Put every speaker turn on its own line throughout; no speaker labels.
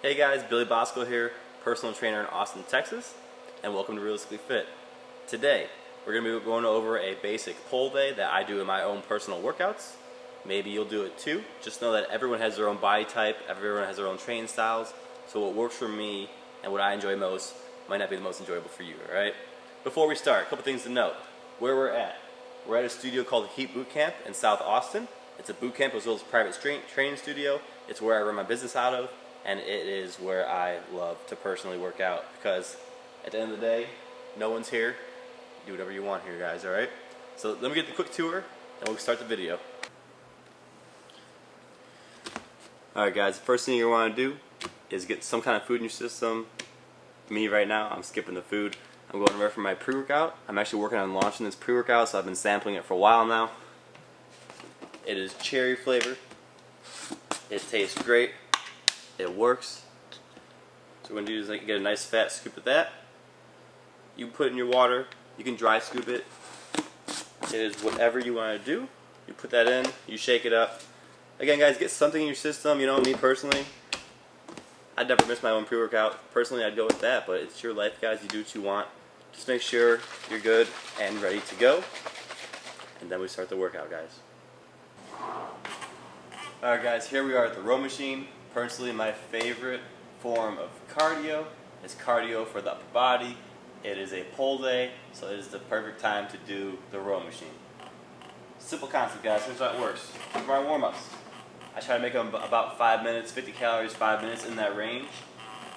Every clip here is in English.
Hey guys, Billy Bosco here, personal trainer in Austin, Texas, and welcome to Realistically Fit. Today, we're going to be going over a basic pull day that I do in my own personal workouts. Maybe you'll do it too. Just know that everyone has their own body type, everyone has their own training styles, so what works for me and what I enjoy most might not be the most enjoyable for you, alright? Before we start, a couple things to note. Where we're at a studio called Heat Boot Camp in South Austin. It's a boot camp as well as a private training studio. It's where I run my business out of, and it is where I love to personally work out because at the end of the day, no one's here. Do whatever you want here, guys, alright? So let me get the quick tour, and we'll start the video. Alright guys, the first thing you want to do is get some kind of food in your system. Me right now, I'm skipping the food. I'm going right for my pre-workout. I'm actually working on launching this pre-workout, so I've been sampling it for a while now. It is cherry flavor. It tastes great. It works. So what we're going to do is get a nice fat scoop of that. You put it in your water. You can dry scoop it. It is whatever you want to do. You put that in. You shake it up. Again, guys, get something in your system. You know, me personally, I'd never miss my own pre-workout. Personally, I'd go with that, but it's your life, guys. You do what you want. Just make sure you're good and ready to go. And then we start the workout, guys. Alright guys, here we are at the row machine. Personally, my favorite form of cardio is cardio for the upper body. It is a pull day, so it is the perfect time to do the row machine. Simple concept, guys. Here's how it works. Here's my warm-ups. I try to make them about 5 minutes, 50 calories, 5 minutes, in that range.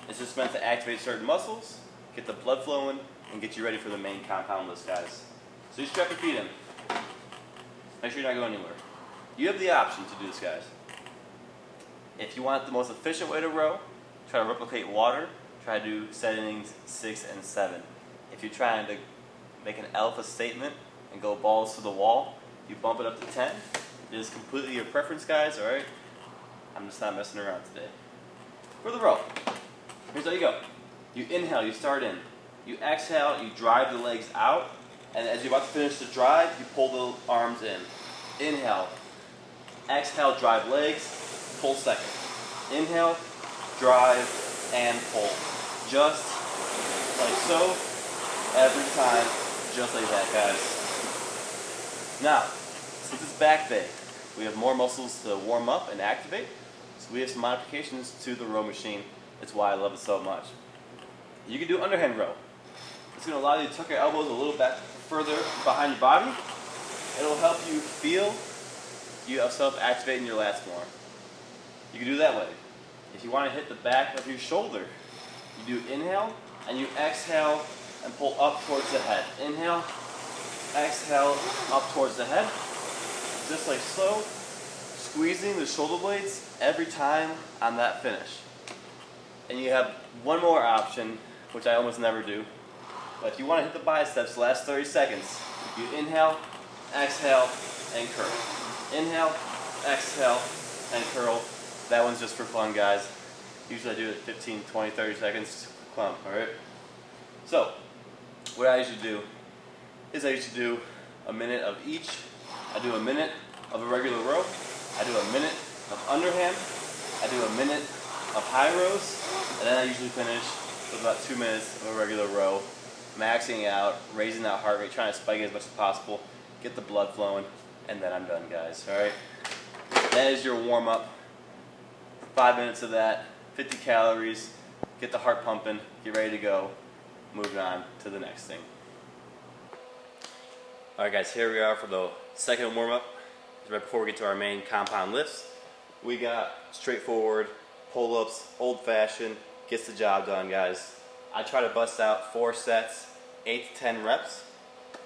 It's just meant to activate certain muscles, get the blood flowing, and get you ready for the main compound list, guys. So you strap your feet in. Make sure you're not going anywhere. You have the option to do this, guys. If you want the most efficient way to row, try to replicate water. Try to do settings 6 and 7. If you're trying to make an alpha statement and go balls to the wall, you bump it up to 10. It is completely your preference, guys, alright? I'm just not messing around today. For the row, here's how you go. You inhale, you start in. You exhale, you drive the legs out, and as you're about to finish the drive, you pull the arms in. Inhale, exhale, drive legs, pull second. Inhale, drive, and pull. Just like so, every time, just like that, guys. Now, since it's back day, we have more muscles to warm up and activate, so we have some modifications to the row machine. It's why I love it so much. You can do underhand row. It's going to allow you to tuck your elbows a little bit further behind your body. It'll help you feel you have self-activating your lats more. You can do it that way. If you want to hit the back of your shoulder, you do inhale and you exhale and pull up towards the head. Inhale, exhale, up towards the head. Just like so, squeezing the shoulder blades every time on that finish. And you have one more option, which I almost never do. But if you want to hit the biceps the last 30 seconds, you inhale, exhale, and curl. Inhale, exhale, and curl. That one's just for fun, guys. Usually I do it 15, 20, 30 seconds, clump, alright? So, what I usually do is I usually do a minute of each. I do a minute of a regular row. I do a minute of underhand. I do a minute of high rows. And then I usually finish with about 2 minutes of a regular row. Maxing out, raising that heart rate, trying to spike it as much as possible, get the blood flowing, and then I'm done, guys, alright? That is your warm-up. 5 minutes of that, 50 calories, get the heart pumping, get ready to go, moving on to the next thing. Alright guys, here we are for the second warm-up. Right before we get to our main compound lifts. We got straightforward pull-ups, old-fashioned, gets the job done, guys. I try to bust out 4 sets, 8 to 10 reps.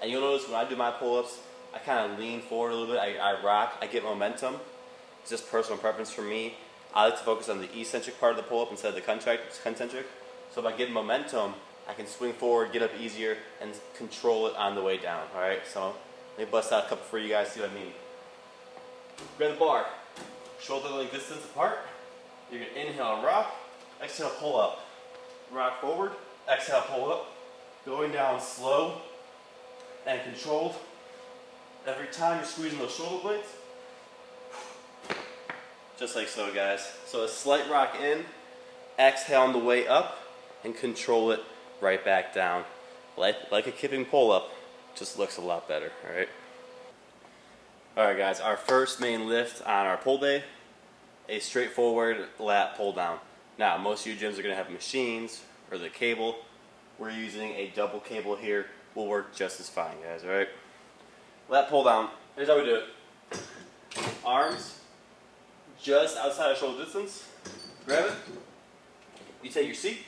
And you'll notice when I do my pull-ups, I kind of lean forward a little bit, I rock, I get momentum. It's just personal preference for me. I like to focus on the eccentric part of the pull-up instead of the concentric. So by getting momentum, I can swing forward, get up easier, and control it on the way down, alright? So let me bust out a couple for you guys, see what I mean. Grab the bar, shoulder length distance apart. You're going to inhale, rock, exhale, pull up. Rock forward, exhale, pull up. Going down slow and controlled. Every time you're squeezing those shoulder blades, just like so, guys. So a slight rock in exhale on the way up, and control it right back down. Like a kipping pull-up, just looks a lot better, alright? Alright guys, our first main lift on our pull day, a straightforward lat pull down. Now, most of your gyms are going to have machines or the cable. We're using a double cable here. Will work just as fine, guys, alright? Lat pull down. Here's how we do it. Arms just outside of shoulder distance. Grab it. You take your seat.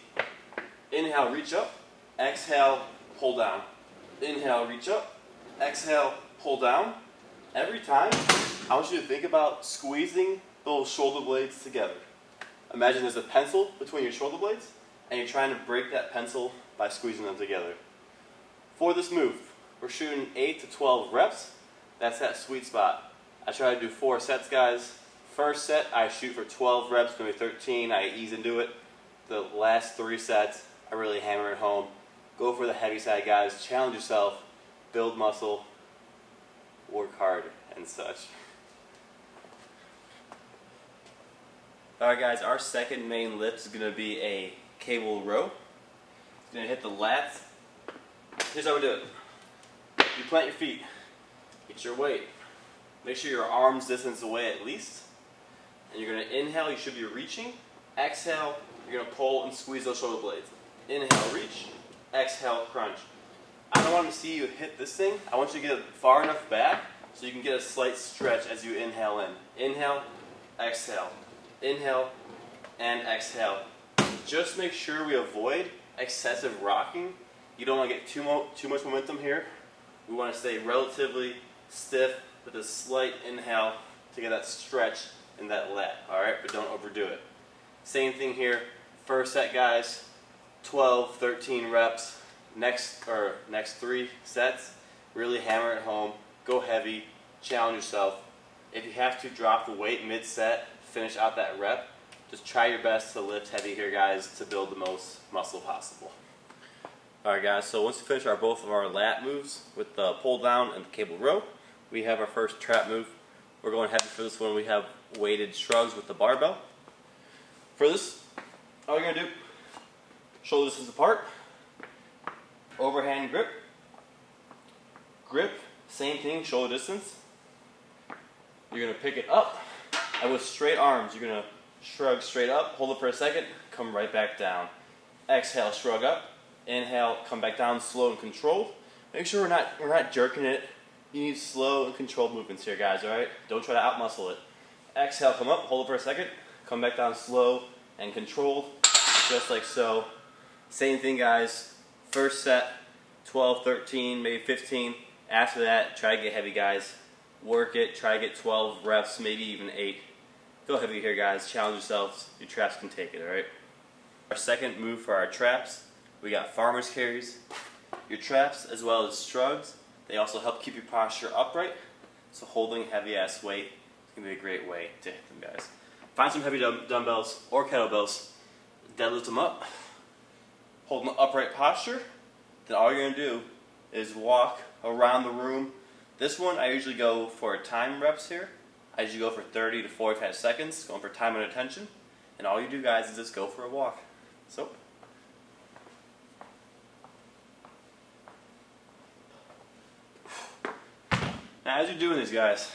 Inhale, reach up. Exhale, pull down. Inhale, reach up. Exhale, pull down. Every time, I want you to think about squeezing those shoulder blades together. Imagine there's a pencil between your shoulder blades, and you're trying to break that pencil by squeezing them together. For this move, we're shooting 8 to 12 reps. That's that sweet spot. I try to do 4 sets, guys. First set, I shoot for 12 reps, maybe 13. I ease into it. The last 3 sets, I really hammer it home. Go for the heavy side, guys. Challenge yourself. Build muscle. Work hard and such. Alright guys, our second main lift is going to be a cable row. It's going to hit the lats. Here's how we do it. You plant your feet. Get your weight. Make sure your arms distance away at least. And you're going to inhale, you should be reaching. Exhale, you're going to pull and squeeze those shoulder blades. Inhale, reach. Exhale, crunch. I don't want to see you hit this thing. I want you to get it far enough back so you can get a slight stretch as you inhale in. Inhale, exhale. Inhale, and exhale. Just make sure we avoid excessive rocking. You don't want to get too much momentum here. We want to stay relatively stiff with a slight inhale to get that stretch in that lat. Alright, but don't overdo it. Same thing here. First set, guys. 12, 13 reps. Next 3 sets, really hammer it home. Go heavy. Challenge yourself. If you have to drop the weight mid-set, finish out that rep. Just try your best to lift heavy here, guys, to build the most muscle possible. Alright guys, so once we finish both of our lat moves with the pull down and the cable row, we have our first trap move. We're going heavy for this one. We have weighted shrugs with the barbell. For this, all you're going to do, shoulder distance apart, overhand grip, grip, same thing, shoulder distance. You're going to pick it up, and with straight arms, you're going to shrug straight up, hold it for a second, come right back down. Exhale, shrug up. Inhale, come back down, slow and controlled. Make sure we're not jerking it. You need slow and controlled movements here, guys, alright? Don't try to outmuscle it. Exhale, come up, hold it for a second, come back down slow and controlled, just like so. Same thing, guys. First set, 12, 13, maybe 15. After that, try to get heavy, guys. Work it, try to get 12 reps, maybe even 8. Go heavy here, guys. Challenge yourselves. Your traps can take it, alright? Our second move for our traps, we got farmer's carries. Your traps, as well as shrugs, they also help keep your posture upright. So holding heavy-ass weight is going to be a great way to hit them, guys. Find some heavy dumbbells or kettlebells. Deadlift them up. Hold an upright posture. Then all you're going to do is walk around the room. This one, I usually go for time reps here. I usually go for 30 to 45 seconds, going for time and attention. And all you do, guys, is just go for a walk. So. Now, as you're doing this, guys,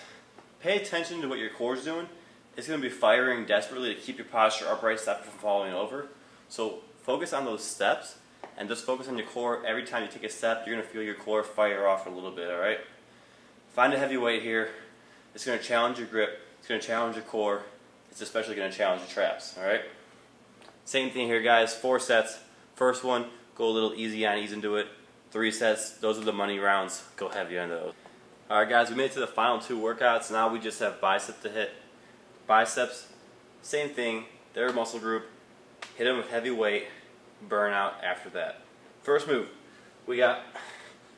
pay attention to what your core is doing. It's going to be firing desperately to keep your posture upright, stop you from falling over. So focus on those steps, and just focus on your core. Every time you take a step, you're going to feel your core fire off a little bit, alright? Find a heavy weight here. It's going to challenge your grip. It's going to challenge your core. It's especially going to challenge your traps, alright? Same thing here, guys. 4 sets. First one, go a little easy on, ease into it. 3 sets, those are the money rounds. Go heavy on those. Alright guys, we made it to the final 2 workouts. Now we just have bicep to hit. Biceps, same thing, they're a muscle group. Hit them with heavy weight, burn out after that. First move, we got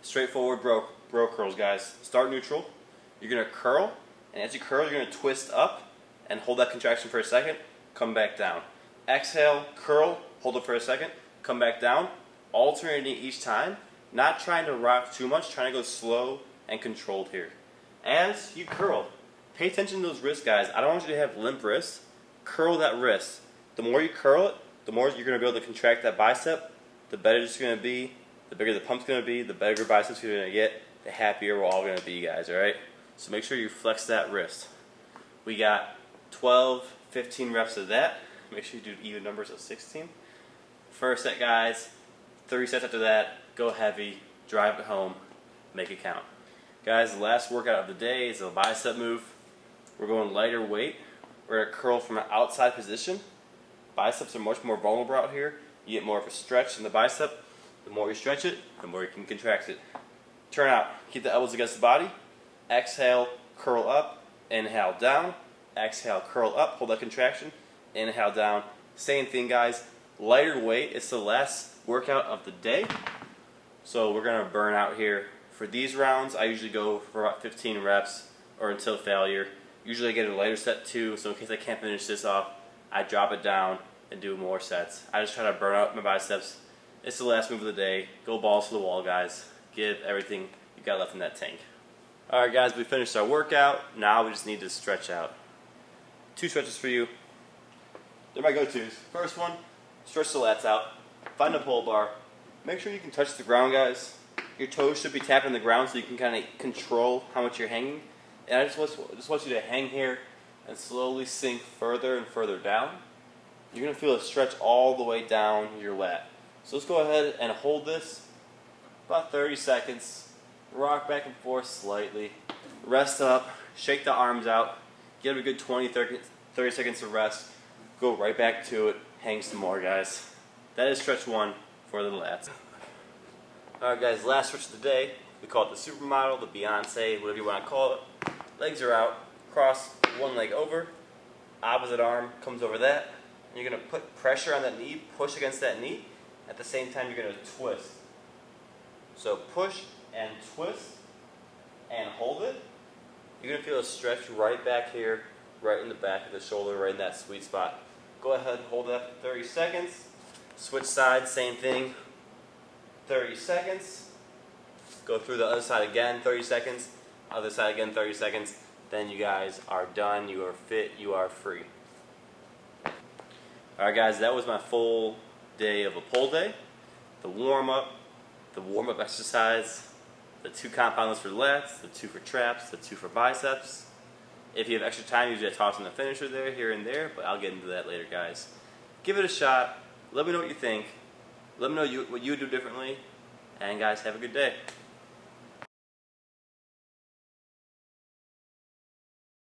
straightforward bro curls, guys. Start neutral, you're going to curl, and as you curl, you're going to twist up and hold that contraction for a second, come back down. Exhale, curl, hold it for a second, come back down, alternating each time, not trying to rock too much, trying to go slow and controlled here. As you curl, pay attention to those wrists, guys. I don't want you to have limp wrists. Curl that wrist. The more you curl it, the more you're going to be able to contract that bicep, the better it's going to be, the bigger the pump's going to be, the bigger biceps you're going to get, the happier we're all going to be, guys, alright? So make sure you flex that wrist. We got 12, 15 reps of that. Make sure you do even numbers of 16. First set, guys. 30 sets after that. Go heavy. Drive it home. Make it count. Guys, the last workout of the day is a bicep move. We're going lighter weight. We're going to curl from an outside position. Biceps are much more vulnerable out here. You get more of a stretch in the bicep. The more you stretch it, the more you can contract it. Turn out. Keep the elbows against the body. Exhale, curl up. Inhale, down. Exhale, curl up. Hold that contraction. Inhale, down. Same thing, guys. Lighter weight. It's the last workout of the day. So we're going to burn out here. For these rounds, I usually go for about 15 reps or until failure. Usually I get a lighter set too, so in case I can't finish this off, I drop it down and do more sets. I just try to burn out my biceps. It's the last move of the day. Go balls to the wall, guys. Give everything you got left in that tank. Alright guys, we finished our workout. Now we just need to stretch out. 2 stretches for you. They're my go-tos. First one, stretch the lats out. Find a pull bar. Make sure you can touch the ground, guys. Your toes should be tapping the ground so you can kind of control how much you're hanging. And I just want you to hang here and slowly sink further and further down. You're going to feel a stretch all the way down your lat. So let's go ahead and hold this about 30 seconds. Rock back and forth slightly. Rest up. Shake the arms out. Give it a good 30 seconds of rest. Go right back to it. Hang some more, guys. That is stretch 1 for the lats. Alright guys, last stretch of the day. We call it the supermodel, the Beyonce, whatever you want to call it. Legs are out. Cross one leg over. Opposite arm comes over that. And you're going to put pressure on that knee, push against that knee. At the same time, you're going to twist. So push and twist and hold it. You're going to feel a stretch right back here, right in the back of the shoulder, right in that sweet spot. Go ahead, hold that for 30 seconds. Switch sides, same thing. 30 seconds. Go through the other side again, 30 seconds. Other side again, 30 seconds. Then you guys are done. You are fit. You are free. Alright guys, that was my full day of a pull day. The warm-up exercise, the 2 compound lifts for lats, the 2 for traps, the 2 for biceps. If you have extra time, usually I toss in the finisher there, here and there, but I'll get into that later, guys. Give it a shot. Let me know what you think. Let me know what you would do differently. And guys, have a good day.